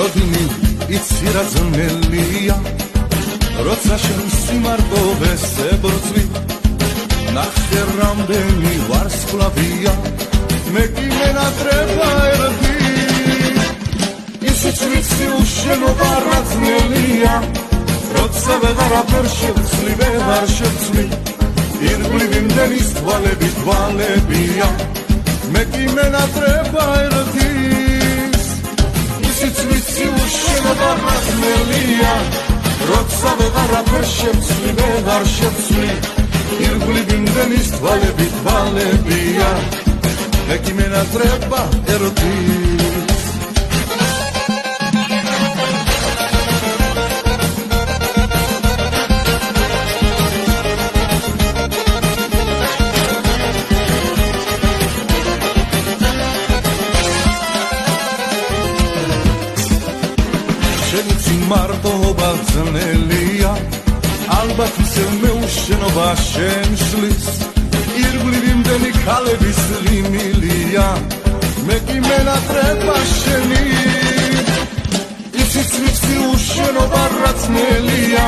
წოდინი იცი რა ძნელია როცა შენ სიმარტოვეს ებრწვი ნახე რამდენი ვარსკვლავია მე კი მენატრება ერდი ისიც ვიცი უშენობა რა ძნელია როცა ვეღარაფერ შევცვლი ვეღარ შევცვლი ირგვლივი მდენის თვალები თვალებია მე კი მენატრება ერდის ისიც ვიცი უშენობა რა ძნელია როცა ვეღარაფერ შევცვლი ვეღარ შევცვლი ირგვლივი მდენის თვალები თვალებია მე კი მენატრება ერდის მარტოობა ძნელია ალბათ ისევ მეუშენობა შემშლის ირგვლივი მდენი ქალების ღიმილია მე კი მენატრება შენი ისიც ვიცი უშენობა რა ძნელია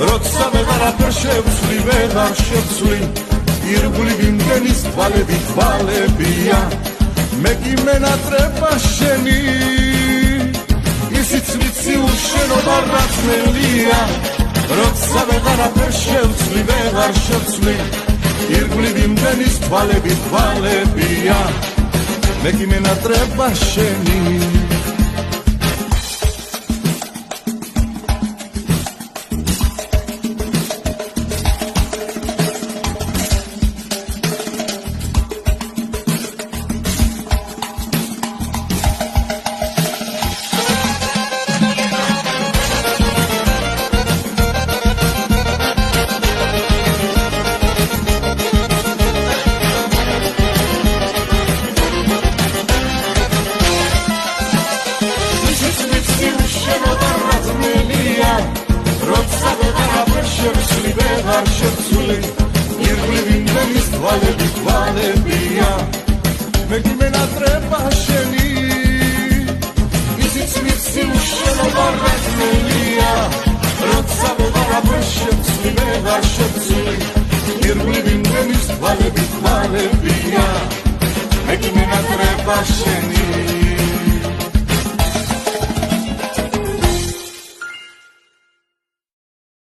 როცა ვეღარაფერ შევცვლი ვეღარ შევცვლი ირგვლივი მდენის თვალები თვალებია მე კი მენატრება შენი ისიც ვიცი უშენობა რა ძნელია როცა ვეღარაფერ შევცვლი ვეღარ შევცვლი ირგვლივი მდენის თვალები თვალებია მე კი მენატრება შენი